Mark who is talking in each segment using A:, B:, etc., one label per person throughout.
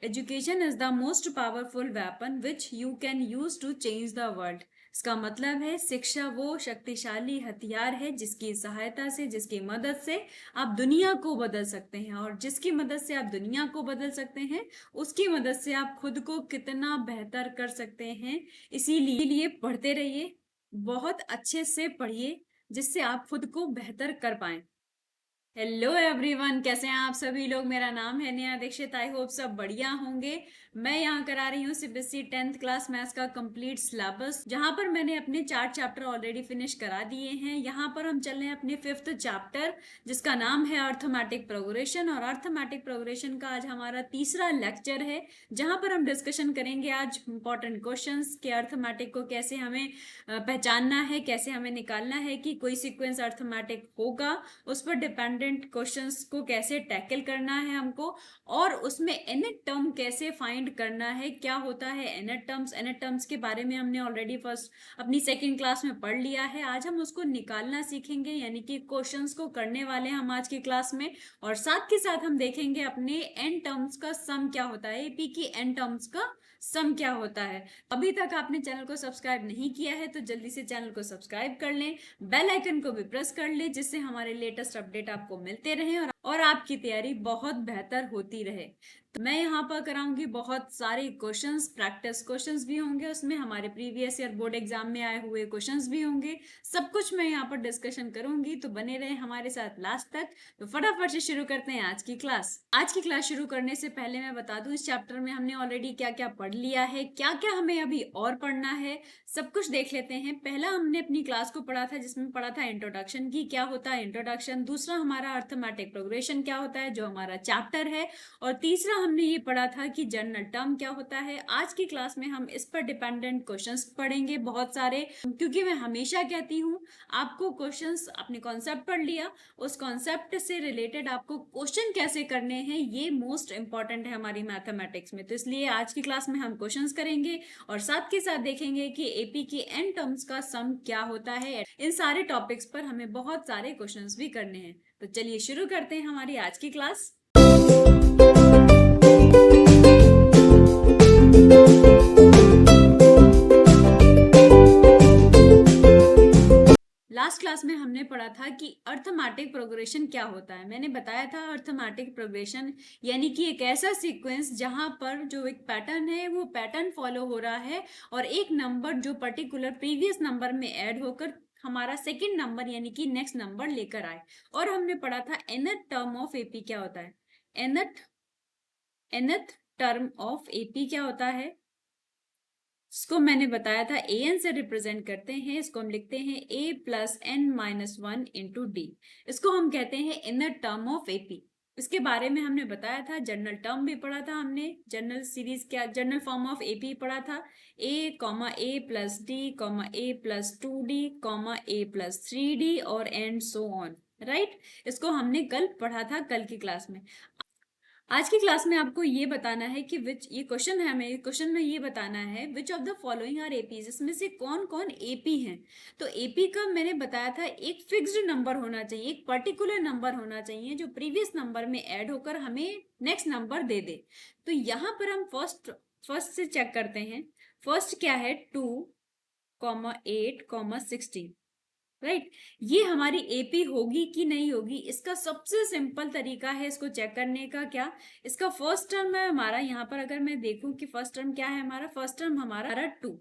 A: Education is the most powerful weapon which you can use to change the world. इसका मतलब है शिक्षा वो शक्तिशाली हथियार है जिसकी सहायता से, जिसकी मदद से आप दुनिया को बदल सकते हैं, और जिसकी मदद से आप दुनिया को बदल सकते हैं उसकी मदद से आप खुद को कितना बेहतर कर सकते हैं। इसीलिए पढ़ते रहिए, बहुत अच्छे से पढ़िए जिससे आप खुद को बेहतर कर पाएं। हेलो एवरीवन, कैसे हैं आप सभी लोग। मेरा नाम है नेहा दीक्षित। आई होप सब बढ़िया होंगे। मैं यहाँ करा रही हूँ सीबीएसई 10th क्लास मैथ्स का कंप्लीट सिलेबस, जहाँ पर मैंने अपने 4 चैप्टर ऑलरेडी फिनिश करा दिए हैं। यहाँ पर हम चल रहे हैं अपने 5th चैप्टर, जिसका नाम है अर्थमेटिक प्रोग्रेशन। और अर्थमेटिक प्रोग्रेशन का आज हमारा तीसरा लेक्चर है, जहाँ पर हम डिस्कशन करेंगे आज इंपॉर्टेंट क्वेश्चंस के अर्थमेटिक को कैसे हमें पहचानना है, कैसे हमें निकालना है कि कोई सीक्वेंस अर्थमेटिक होगा, उस पर डिपेंडेंट क्वेश्चंस को कैसे टैकल करना है हमको, और उसमें एनेट टर्म कैसे फाइंड करना है। क्या होता है एनेट टर्म्स? एनेट टर्म्स के बारे में हमने ऑलरेडी फर्स्ट अपनी सेकंड क्लास में पढ़ लिया है। आज हम उसको निकालना सीखेंगे, यानी कि क्वेश्चंस को करने वाले हैं हम आज की क्लास में। और साथ के साथ हम देखेंगे अपने एन टर्म्स का सम क्या होता है, एपी की एन टर्म्स का सम क्या होता है। अभी तक आपने चैनल को सब्सक्राइब नहीं किया है तो जल्दी से चैनल को सब्सक्राइब कर लें, बेल आइकन को भी प्रेस कर लें, जिससे हमारे लेटेस्ट अपडेट आपको मिलते रहे और आपकी तैयारी बहुत बेहतर होती रहे। तो मैं यहाँ पर कराऊंगी बहुत सारे क्वेश्चंस, प्रैक्टिस क्वेश्चंस भी होंगे, उसमें हमारे प्रीवियस ईयर बोर्ड एग्जाम में आए हुए क्वेश्चंस भी होंगे। सब कुछ मैं यहाँ पर डिस्कशन करूंगी, तो बने रहे हमारे साथ लास्ट तक। तो फटाफट से शुरू करते हैं आज की क्लास। आज की क्लास शुरू करने से पहले मैं बता दूं, इस चैप्टर में हमने ऑलरेडी क्या क्या पढ़ लिया है, क्या क्या हमें अभी और पढ़ना है, सब कुछ देख लेते हैं। पहला हमने अपनी क्लास को पढ़ा था, जिसमें पढ़ा था इंट्रोडक्शन की क्या होता है इंट्रोडक्शन। दूसरा हमारा अर्थमेटिक प्रोग्रेशन क्या होता है, जो हमारा चैप्टर है। और तीसरा हमने ये पढ़ा था कि जनरल टर्म क्या होता है। आज की क्लास में हम इस पर डिपेंडेंट क्वेश्चंस पढ़ेंगे बहुत सारे, क्योंकि मैं हमेशा कहती हूँ आपको क्वेश्चंस, अपने कॉन्सेप्ट पढ़ लिया, उस कॉन्सेप्ट से रिलेटेड आपको क्वेश्चन कैसे करने हैं ये मोस्ट इंपॉर्टेंट है हमारी मैथमेटिक्स में। तो इसलिए आज की क्लास में हम क्वेश्चंस करेंगे और साथ के साथ देखेंगे कि एपी की एन टर्म्स का सम क्या होता है। इन सारे टॉपिक्स पर हमें बहुत सारे क्वेश्चंस भी करने हैं। तो चलिए शुरू करते हैं हमारी आज की क्लास। लास्ट क्लास में हमने पढ़ा था कि अर्थमेटिक प्रोग्रेशन क्या होता है। मैंने बताया था अर्थमेटिक प्रोग्रेशन यानी कि एक ऐसा सीक्वेंस जहां पर जो एक पैटर्न है वो पैटर्न फॉलो हो रहा है, और एक नंबर जो पर्टिकुलर प्रीवियस नंबर में ऐड होकर हमारा सेकेंड नंबर यानी कि नेक्स्ट नंबर लेकर आए। और हमने पढ़ा था nth टर्म ऑफ एपी क्या होता है। nth टर्म ऑफ एपी क्या होता है, इसको मैंने बताया था ए एन से रिप्रेजेंट करते हैं। इसको हम लिखते हैं A plus N minus one into D. इसको हम कहते हैं इनर टर्म ऑफ एपी। इसके बारे में हमने बताया था, जनरल टर्म भी पढ़ा था हमने, जनरल सीरीज क्या, जनरल फॉर्म ऑफ एपी पढ़ा था। ए कॉमा ए प्लस डी कॉमा ए प्लस टू डी कॉमा ए प्लस थ्री डी और एंड सो ऑन, राइट। इसको हमने कल पढ़ा था, कल की क्लास में। आज की क्लास में आपको ये बताना है कि विच, ये क्वेश्चन है हमें, क्वेश्चन में ये बताना है which of the following are APs, इसमें से कौन कौन एपी हैं। तो एपी का मैंने बताया था एक फिक्स्ड नंबर होना चाहिए, एक पर्टिकुलर नंबर होना चाहिए जो प्रीवियस नंबर में ऐड होकर हमें नेक्स्ट नंबर दे दे। तो यहाँ पर हम फर्स्ट से चेक करते हैं। फर्स्ट क्या है, 2,8,16, राइट। ये हमारी एपी होगी कि नहीं होगी, इसका सबसे सिंपल तरीका है इसको चेक करने का। क्या, इसका फर्स्ट टर्म है हमारा, यहाँ पर अगर मैं देखूं कि फर्स्ट टर्म क्या है हमारा, फर्स्ट टर्म हमारा 2।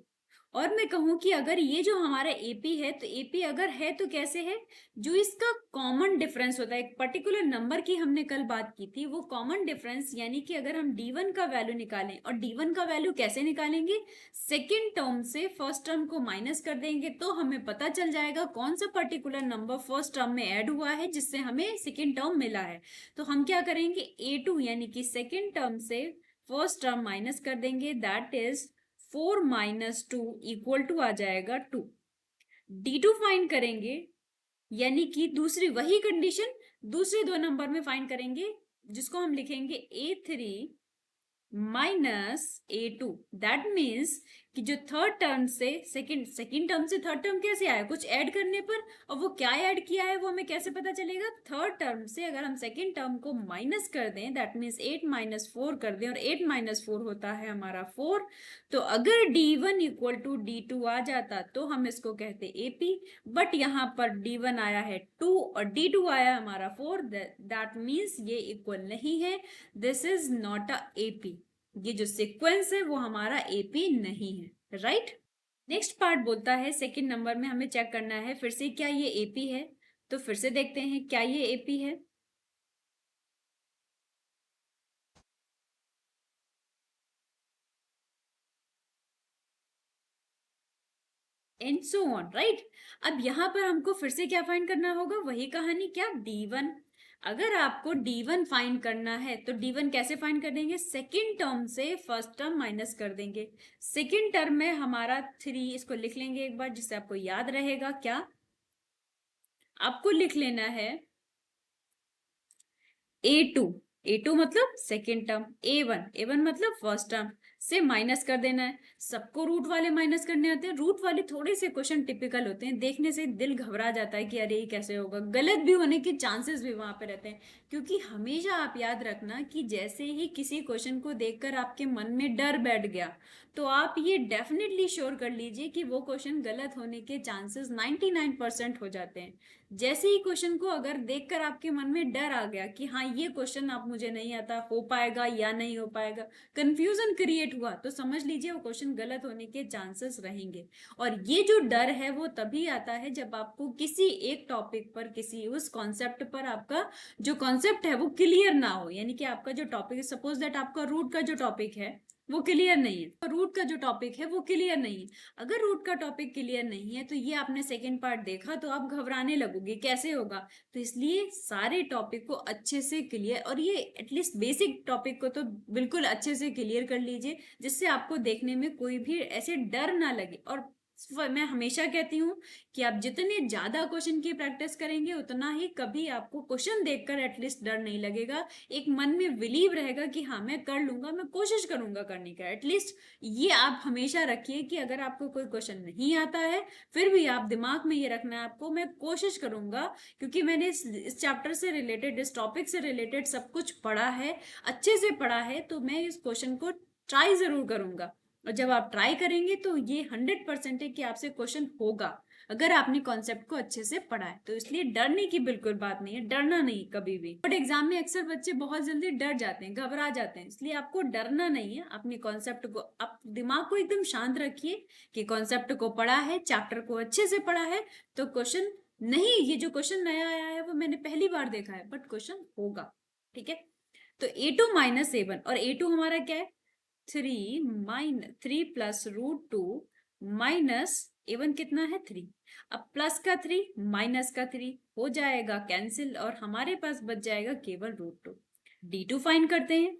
A: और मैं कहूं कि अगर ये जो हमारा एपी है, तो एपी अगर है तो कैसे है, जो इसका कॉमन डिफरेंस होता है, एक पर्टिकुलर नंबर की हमने कल बात की थी, वो कॉमन डिफरेंस, यानी कि अगर हम d1 का वैल्यू निकालें, और d1 का वैल्यू कैसे निकालेंगे, सेकेंड टर्म से फर्स्ट टर्म को माइनस कर देंगे, तो हमें पता चल जाएगा कौन सा पर्टिकुलर नंबर फर्स्ट टर्म में ऐड हुआ है जिससे हमें सेकेंड टर्म मिला है। तो हम क्या करेंगे, a2 यानी कि सेकेंड टर्म से फर्स्ट टर्म माइनस कर देंगे, that is 4 minus 2 equal to आ जाएगा 2। d2 फाइंड करेंगे, यानी कि दूसरी वही कंडीशन दूसरे दो नंबर में फाइंड करेंगे, जिसको हम लिखेंगे a3 minus a2। That means कि जो थर्ड टर्म से सेकंड टर्म से थर्ड टर्म कैसे आया, कुछ ऐड करने पर, और वो क्या ऐड किया है वो हमें कैसे पता चलेगा? थर्ड टर्म से अगर हम सेकंड टर्म को माइनस कर दें, दैट मीन्स 8 माइनस 4 कर दें, और 8 माइनस 4 होता है हमारा 4, तो अगर d1 इक्वल टू d2 आ जाता तो हम इसको कहते AP, बट यहाँ पर d1 आया है 2 और d2 आया हमारा 4, दैट मीन्स ये इक्वल नहीं है, this is not a AP। ये जो सीक्वेंस है वो हमारा AP नहीं है, राइट। नेक्स्ट पार्ट बोलता है सेकंड नंबर में हमें चेक करना है फिर से क्या ये AP है, तो फिर से देखते हैं क्या ये AP है। And so on, right. अब यहाँ पर हमको फिर से क्या फाइंड करना होगा, वही कहानी, क्या, D1। अगर आपको D1 फाइंड करना है तो D1 कैसे फाइंड कर देंगे, सेकेंड टर्म से फर्स्ट टर्म माइनस कर देंगे। सेकेंड टर्म में हमारा 3, इसको लिख लेंगे एक बार जिससे आपको याद रहेगा, क्या आपको लिख लेना है A2, A2 मतलब सेकेंड टर्म, A1 मतलब फर्स्ट टर्म से माइनस कर देना है। सबको रूट वाले माइनस करने आते हैं, रूट वाले थोड़े से क्वेश्चन टिपिकल होते हैं, देखने से दिल घबरा जाता है कि अरे ये कैसे होगा, गलत भी होने के चांसेस भी वहां पे रहते हैं। क्योंकि हमेशा आप याद रखना कि जैसे ही किसी क्वेश्चन को देखकर आपके मन में डर बैठ गया, तो आप ये डेफिनेटली श्योर कर लीजिए कि वो क्वेश्चन गलत होने के चांसेस 99% हो जाते हैं। जैसे ही क्वेश्चन को अगर देखकर आपके मन में डर आ गया कि हाँ ये क्वेश्चन आप मुझे नहीं आता, हो पाएगा या नहीं हो पाएगा, कंफ्यूजन क्रिएट हुआ, तो समझ लीजिए वो क्वेश्चन गलत होने के चांसेस रहेंगे। और ये जो डर है वो तभी आता है जब आपको किसी एक टॉपिक पर, किसी उस कॉन्सेप्ट पर आपका जो कॉन्सेप्ट है वो क्लियर ना हो, यानी कि आपका जो टॉपिक, सपोज दैट आपका रूट का जो टॉपिक है वो क्लियर नहीं है, तो रूट का जो टॉपिक है वो क्लियर नहीं है। अगर रूट का टॉपिक क्लियर नहीं है तो ये आपने सेकेंड पार्ट देखा तो आप घबराने लगोगे, कैसे होगा। तो इसलिए सारे टॉपिक को अच्छे से क्लियर, और ये एटलीस्ट बेसिक टॉपिक को तो बिल्कुल अच्छे से क्लियर कर लीजिए, जिससे आपको देखने में कोई भी ऐसे डर ना लगे। और मैं हमेशा कहती हूँ कि आप जितने ज्यादा क्वेश्चन की प्रैक्टिस करेंगे उतना ही कभी आपको क्वेश्चन देखकर एटलीस्ट डर नहीं लगेगा, एक मन में बिलीव रहेगा कि हाँ मैं कर लूंगा, मैं कोशिश करूंगा करने का। एटलीस्ट ये आप हमेशा रखिए कि अगर आपको कोई क्वेश्चन नहीं आता है फिर भी आप दिमाग में ये रखना है आपको, मैं कोशिश करूंगा, क्योंकि मैंने इस चैप्टर से रिलेटेड, इस टॉपिक से रिलेटेड सब कुछ पढ़ा है, अच्छे से पढ़ा है, तो मैं इस क्वेश्चन को ट्राई जरूर करूंगा। और जब आप ट्राई करेंगे तो ये 100% है कि आपसे क्वेश्चन होगा, अगर आपने कॉन्सेप्ट को अच्छे से पढ़ा है। तो इसलिए डरने की बिल्कुल बात नहीं है, डरना नहीं कभी भी। बट एग्जाम में अक्सर बच्चे बहुत जल्दी डर जाते हैं, घबरा जाते हैं, इसलिए आपको डरना नहीं है। अपने कॉन्सेप्ट को, आप दिमाग को एकदम शांत रखिए कि कॉन्सेप्ट को पढ़ा है, चैप्टर को अच्छे से पढ़ा है, तो क्वेश्चन नहीं, ये जो क्वेश्चन नया आया है वो मैंने पहली बार देखा है, बट क्वेश्चन होगा, ठीक है। तो A2 माइनस A1, और A2 हमारा क्या है, 3 प्लस रूट 2 माइनस A1 कितना है, 3। अब प्लस का 3 माइनस का 3 हो जाएगा कैंसिल, और हमारे पास बच जाएगा केवल रूट 2। D2 फाइंड करते हैं।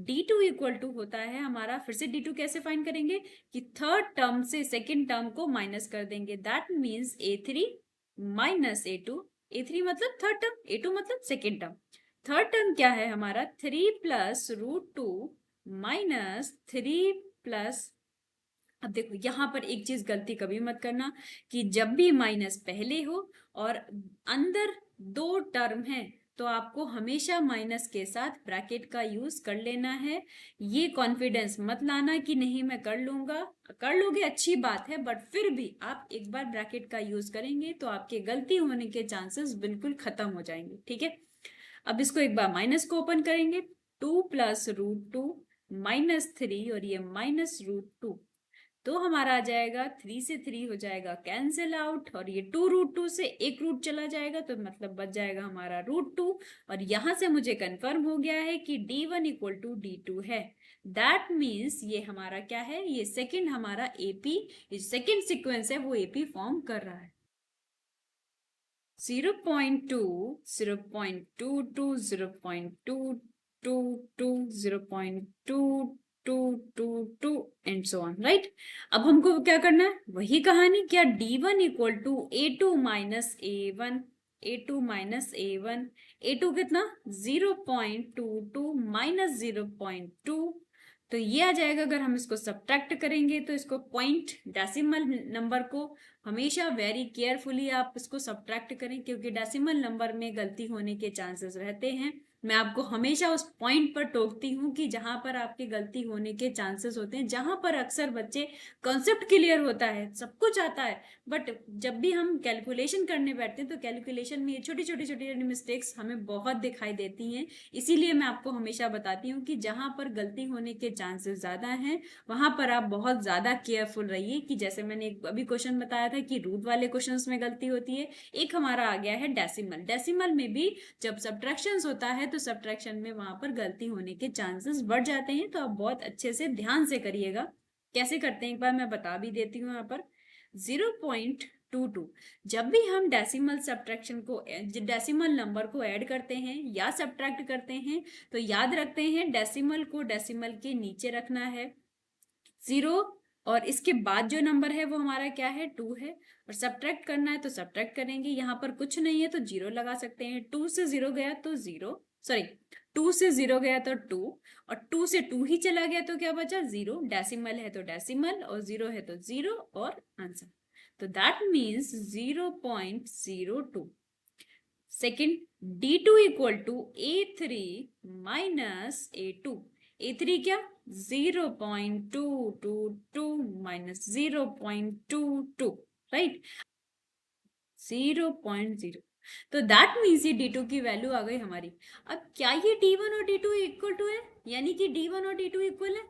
A: D2 इक्वल टू होता है हमारा, फिर से D2 कैसे फाइंड करेंगे कि थर्ड टर्म से सेकेंड टर्म को माइनस कर देंगे, that means A3 minus A2। A3 मतलब थर्ड टर्म, A2 मतलब सेकेंड टर्म। थर्ड टर्म क्या है हमारा, 3 प्लस रूट 2 माइनस 3 प्लस, अब देखो यहाँ पर एक चीज गलती कभी मत करना कि जब भी माइनस पहले हो और अंदर दो टर्म है तो आपको हमेशा माइनस के साथ ब्रैकेट का यूज कर लेना है। ये कॉन्फिडेंस मत लाना कि नहीं मैं कर लूंगा, कर लोगे अच्छी बात है, बट फिर भी आप एक बार ब्रैकेट का यूज करेंगे तो आपके गलती होने के चांसेस बिल्कुल खत्म हो जाएंगे, ठीक है। अब इसको एक बार माइनस को ओपन करेंगे, 2 प्लस रूट 2 माइनस 3, और ये माइनस रूट 2, तो हमारा आ जाएगा 3 से 3 हो जाएगा कैंसिल आउट, और ये 2 रूट 2 से एक रूट चला जाएगा, तो मतलब बच जाएगा हमारा रूट 2। और यहां से मुझे कंफर्म हो गया है कि D1 इक्वल टू D2 है। दैट मीन्स ये हमारा क्या है, ये सेकंड हमारा AP, ये सेकंड सीक्वेंस है वो AP फॉर्म कर रहा है। 0.2, 0.22, 0.222, 0.2222 एंड सो ऑन, राइट। अब हमको क्या करना है, वही कहानी, क्या D1 equal to A2 minus A1, A2 minus A1, A2 कितना 0.22 माइनस 0.2, तो ये आ जाएगा। अगर हम इसको सब्ट्रैक्ट करेंगे तो इसको पॉइंट डेसिमल नंबर को हमेशा वेरी केयरफुली आप इसको सब्ट्रैक्ट करें, क्योंकि डेसिमल नंबर में गलती होने के चांसेस रहते हैं। मैं आपको हमेशा उस पॉइंट पर टोकती हूँ कि जहां पर आपकी गलती होने के चांसेस होते हैं, जहां पर अक्सर बच्चे कॉन्सेप्ट क्लियर होता है, सब कुछ आता है, बट जब भी हम कैलकुलेशन करने बैठते हैं तो कैलकुलेशन में छोटी छोटी छोटी छोटी मिस्टेक्स हमें बहुत दिखाई देती हैं। इसीलिए मैं आपको हमेशा बताती हूँ कि जहां पर गलती होने के चांसेस ज्यादा हैं वहां पर आप बहुत ज्यादा केयरफुल रहिए। कि जैसे मैंने अभी क्वेश्चन बताया था कि रूट वाले क्वेश्चंस में गलती होती है। एक हमारा आ गया है डेसिमल। डेसिमल में भी जब सब्ट्रैक्शंस होता है तो सब्ट्रैक्शन में वहां पर गलती होने के चांसेस बढ़ जाते हैं। तो आप बहुत अच्छे से ध्यान से करिएगा। कैसे करते हैं एक बार मैं बता भी देती हूँ। यहाँ पर 0.22, जब भी हम डेसिमल सब्ट्रैक्शन को डेसिमल नंबर को ऐड करते हैं या सब्ट्रैक्ट करते हैं तो याद रखते हैं डेसिमल को डेसिमल के नीचे रखना है 0, और इसके बाद जो नंबर है वो हमारा क्या है 2 है। और सब्ट्रैक्ट करना है तो सब्ट्रैक्ट करेंगे, यहाँ पर कुछ नहीं है तो 0 लगा सकते हैं। 2 से 0 गया तो 0, सॉरी 2 से 0 गया तो 2, और 2 से 2 ही चला गया तो क्या बचा 0। डेसिमल है तो डेसिमल, और 0 है तो 0, और आंसर। तो that means 0.02। Second, D2 equal to A3 minus A2। A3 क्या 0.222 माइनस 0.22, राइट, 0.0। तो दैट मीन्स ये D2 की वैल्यू आ गई हमारी। अब क्या ये D1 और D2 इक्वल टू है, यानी कि D1 और D2 इक्वल है?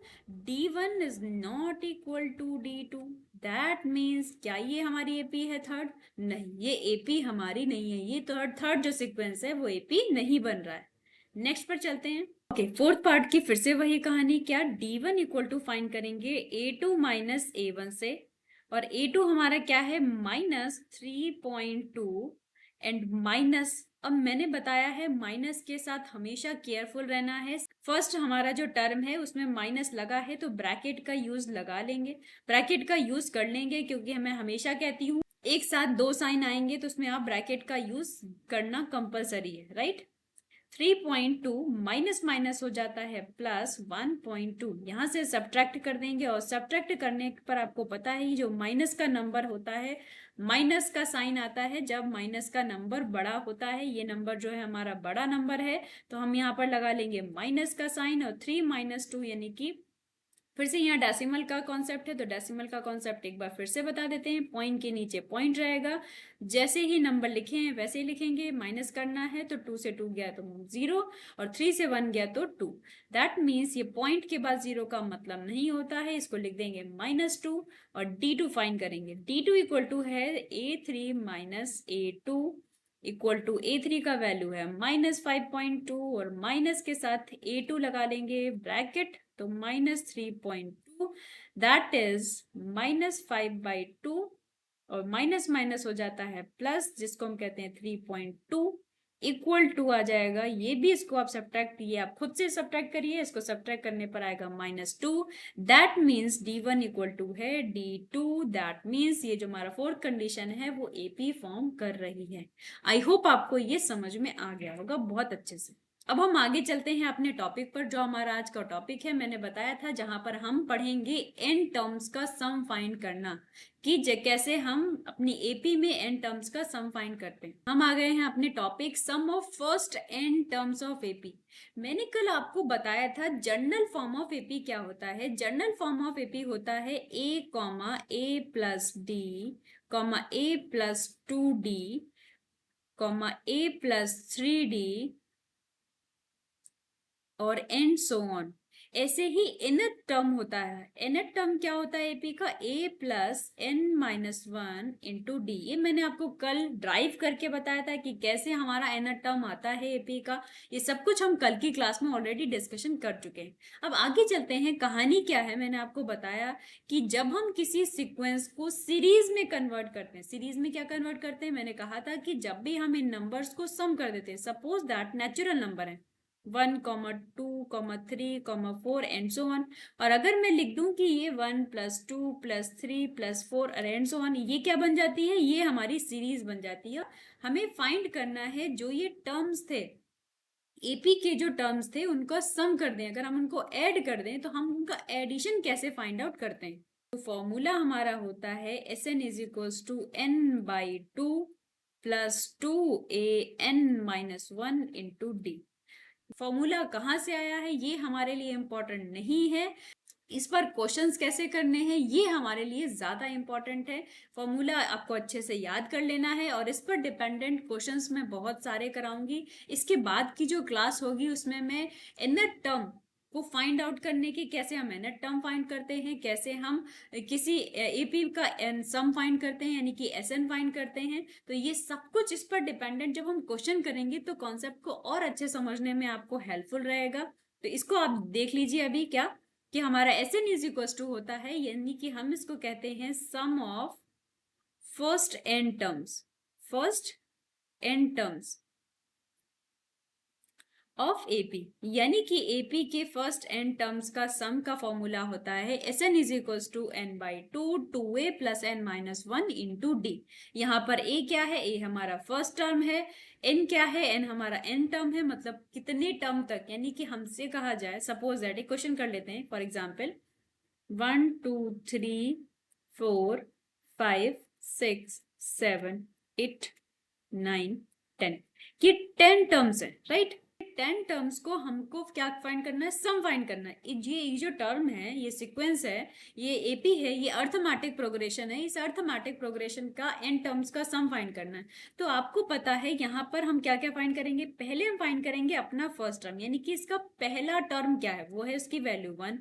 A: D1 is not equal to D2। That means क्या ये हमारी AP है थर्ड? नहीं, ये AP हमारी नहीं है। ये थर्ड जो सीक्वेंस है वो AP नहीं बन रहा है। नेक्स्ट पर चलते हैं। ओके, फोर्थ पार्ट की फिर से वही कहानी। क्या D1 इक्वल टू फाइंड करेंगे A2 माइनस A1 से, और A2 हमारा क्या है -3.2 एंड माइनस। अब मैंने बताया है माइनस के साथ हमेशा केयरफुल रहना है। फर्स्ट हमारा जो टर्म है उसमें माइनस लगा है तो ब्रैकेट का यूज लगा लेंगे, ब्रैकेट का यूज कर लेंगे, क्योंकि मैं हमेशा कहती हूँ एक साथ दो साइन आएंगे तो उसमें आप ब्रैकेट का यूज करना कंपलसरी है, राइट। 3.2 माइनस माइनस हो जाता है प्लस 1.2, यहाँ से सब्ट्रैक्ट कर देंगे, और सब्ट्रैक्ट करने पर आपको पता है जो माइनस का नंबर होता है, माइनस का साइन आता है जब माइनस का नंबर बड़ा होता है। ये नंबर जो है हमारा बड़ा नंबर है, तो हम यहाँ पर लगा लेंगे माइनस का साइन, और 3 माइनस 2 यानी कि फिर से यहाँ डेसिमल का कॉन्सेप्ट है तो डेसिमल का कॉन्सेप्ट एक बार फिर से बता देते हैं। पॉइंट के नीचे पॉइंट रहेगा, जैसे ही नंबर लिखे हैं वैसे ही लिखेंगे। माइनस करना है तो 2 से 2 गया तो 0, और 3 से 1 गया तो 2। दैट मीन्स ये पॉइंट के बाद 0 का मतलब नहीं होता है, इसको लिख देंगे -2, और D2 फाइंड करेंगे। D2 इक्वल टू है A3 minus A2, equal to A3 का वैल्यू है -5.2, और माइनस के साथ A2 लगा लेंगे ब्रैकेट, तो -3.2, दैट इज -5/2, और माइनस माइनस हो जाता है प्लस, जिसको हम कहते हैं 3.2, इक्वल टू आ जाएगा। ये भी इसको आप सब्ट्रैक्ट, ये आप खुद से सब्ट्रैक्ट करिए, इसको सब्ट्रैक्ट करने पर आएगा -2। That means D1 equal to है D2। दैट मीन्स ये जो हमारा फोर्थ कंडीशन है वो AP फॉर्म कर रही है। आई होप आपको ये समझ में आ गया होगा बहुत अच्छे से। अब हम आगे चलते हैं अपने टॉपिक पर। जो हमारा आज का टॉपिक है मैंने बताया था, जहां पर हम पढ़ेंगे एन टर्म्स का सम फाइंड करना, कि कैसे हम अपनी AP में एन टर्म्स का सम फाइंड करते हैं। हम आ गए हैं अपने topic sum of first N terms of AP। मैंने कल आपको बताया था जनरल फॉर्म ऑफ AP क्या होता है। जनरल फॉर्म ऑफ AP होता है A+D, A+2D, A+3D, और एंड सो ऑन। ऐसे ही nth टर्म होता है। nth टर्म क्या होता है AP का A+n-1 इंटू डी। ये मैंने आपको कल ड्राइव करके बताया था कि कैसे हमारा nth टर्म आता है AP का। ये सब कुछ हम कल की क्लास में ऑलरेडी डिस्कशन कर चुके हैं। अब आगे चलते हैं। कहानी क्या है, मैंने आपको बताया कि जब हम किसी सीक्वेंस को सीरीज में कन्वर्ट करते हैं, सीरीज में क्या कन्वर्ट करते हैं, मैंने कहा था कि जब भी हम इन नंबर्स को सम कर देते हैं, सपोज दैट नेचुरल नंबर है 1, 2, 3, 4 एंड सो ऑन, और अगर मैं लिख दूं कि ये 1 + 2 + 3 + 4 एंड सो ऑन, ये क्या बन जाती है, ये हमारी सीरीज बन जाती है। हमें फाइंड करना है जो ये टर्म्स थे एपी के जो टर्म्स थे उनको सम कर दें, अगर हम उनको ऐड कर दें तो हम उनका एडिशन कैसे फाइंड आउट करते हैं। तो फॉर्मूला हमारा होता है s N is equals to n by two plus two a n minus one into d. Formula कहाँ से आया है ये हमारे लिए इम्पोर्टेंट नहीं है, इस पर क्वेश्चंस कैसे करने हैं ये हमारे लिए ज्यादा इंपॉर्टेंट है। फॉर्मूला आपको अच्छे से याद कर लेना है और इस पर डिपेंडेंट क्वेश्चंस मैं बहुत सारे कराऊंगी। इसके बाद की जो क्लास होगी उसमें मैं एनथ टर्म को फाइंड आउट करने की, कैसे हम एनथ टर्म फाइंड करते हैं, कैसे हम किसी एपी का एन सम फाइंड करते हैं यानी कि एस एन फाइंड करते हैं, तो ये सब कुछ इस पर डिपेंडेंट जब हम क्वेश्चन करेंगे तो कॉन्सेप्ट को और अच्छे समझने में आपको हेल्पफुल रहेगा। तो इसको आप देख लीजिए अभी क्या कि हमारा S N is equal to होता है, यानी कि हम इसको कहते हैं sum of first N terms, first N terms of AP, यानी कि एपी के फर्स्ट एन टर्म्स का सम का फॉर्मूला होता है s N is equal to n by two two a plus N minus one into d. यहाँ पर ए क्या है, ए हमारा फर्स्ट टर्म है, एन क्या है, एन हमारा एन टर्म है, मतलब कितने टर्म तक, यानी कि हमसे कहा जाए सपोज दैट एक क्वेश्चन कर लेते हैं फॉर एग्जाम्पल 1 2 3 4 5 6 7 8 9 10, ये 10 टर्म्स है राइट। 10 टर्म्स को हमको क्या फाइंड करना है, सम फाइंड करना है। ये जो टर्म है, ये सीक्वेंस है, ये एपी है, ये अर्थमेटिक प्रोग्रेशन है, इस अर्थमेटिक प्रोग्रेशन का एन टर्म्स का सम फाइंड करना है। तो आपको पता है यहाँ पर हम क्या क्या फाइंड करेंगे, पहले हम फाइंड करेंगे अपना फर्स्ट टर्म, यानी कि इसका पहला टर्म क्या है, वो है उसकी वैल्यू 1।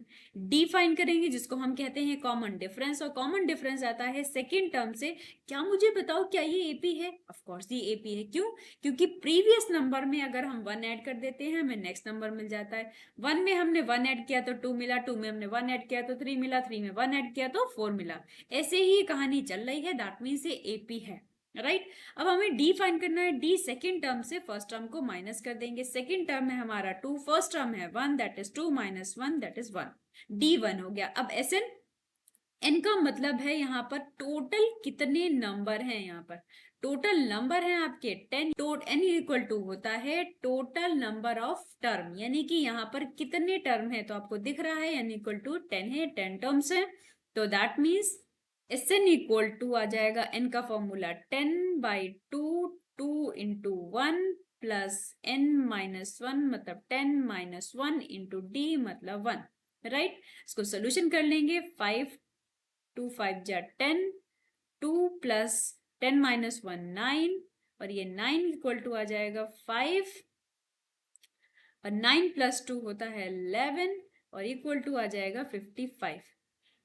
A: डी फाइंड करेंगे जिसको हम कहते हैं कॉमन डिफरेंस, और कॉमन डिफरेंस आता है सेकेंड टर्म से। क्या मुझे बताओ क्या ये एपी है, ऑफकोर्स ये एपी है, क्यों, क्योंकि प्रीवियस नंबर में अगर हम 1 ऐड कर देते हैं हमें नेक्स्ट नंबर मिल जाता है। 1 में हमने 1 ऐड किया तो 2 मिला, 2 में हमने 1 ऐड किया तो 3 मिला, 3 में 1 ऐड किया तो 4 मिला। ऐसे ही कहानी चल रही है, दैट मीन्स ये एपी है राइट। अब हमें डी फाइंड करना है, डी सेकेंड टर्म से फर्स्ट टर्म को माइनस कर देंगे। सेकेंड टर्म है हमारा 2, फर्स्ट टर्म है 1, that is 2 minus 1 that is 1, D 1 हो गया। अब एस एन, एन का मतलब है यहाँ पर टोटल कितने नंबर हैं, यहाँ पर टोटल नंबर हैं आपके 10, एन इक्वल टू होता है टोटल नंबर ऑफ टर्म, यानी कि यहाँ पर कितने टर्म है, तो आपको दिख रहा है एन इक्वल टू 10 है, 10 टर्म्स है। तो that means S N equal to आ जाएगा, एन का formula 10 by two, 2 into 1 plus N minus 1 मतलब 10 माइनस 1 इंटू डी मतलब 1 राइट। इसको सोल्यूशन कर लेंगे, 5 2 5 जा 10, 2 प्लस 10 माइनस 1 9, और ये 9 इक्वल टू आ जाएगा 5, और 9 प्लस 2 होता है 11, और इक्वल टू आ जाएगा 55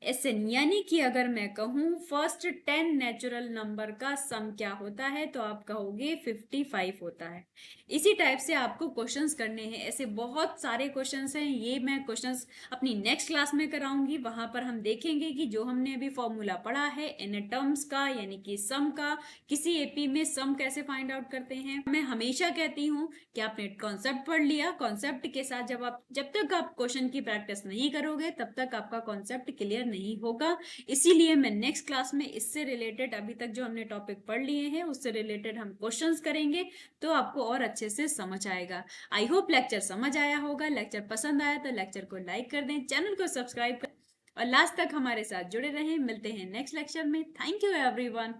A: एस एन, यानी कि अगर मैं कहूं फर्स्ट 10 नेचुरल नंबर का सम क्या होता है तो आप कहोगे 55 होता है। इसी टाइप से आपको क्वेश्चंस करने हैं, ऐसे बहुत सारे क्वेश्चंस हैं, ये मैं क्वेश्चंस अपनी नेक्स्ट क्लास में कराऊंगी। वहां पर हम देखेंगे कि जो हमने अभी फॉर्मूला पढ़ा है इन टर्म्स का, यानी कि सम का, किसी एपी में सम कैसे फाइंड आउट करते हैं। मैं हमेशा कहती हूँ कि आपने कॉन्सेप्ट पढ़ लिया, कॉन्सेप्ट के साथ जब तक आप क्वेश्चन की प्रैक्टिस नहीं करोगे तब तक आपका कॉन्सेप्ट क्लियर नहीं होगा। इसीलिए मैं नेक्स्ट क्लास में इससे रिलेटेड अभी तक जो हमने टॉपिक पढ़ लिए हैं उससे रिलेटेड हम क्वेश्चंस करेंगे, तो आपको और अच्छे से समझ आएगा। आई होप लेक्चर समझ आया होगा। लेक्चर पसंद आया तो लेक्चर को लाइक कर दें, चैनल को सब्सक्राइब कर और लास्ट तक हमारे साथ जुड़े रहें। मिलते हैं नेक्स्ट लेक्चर में। Thank you everyone.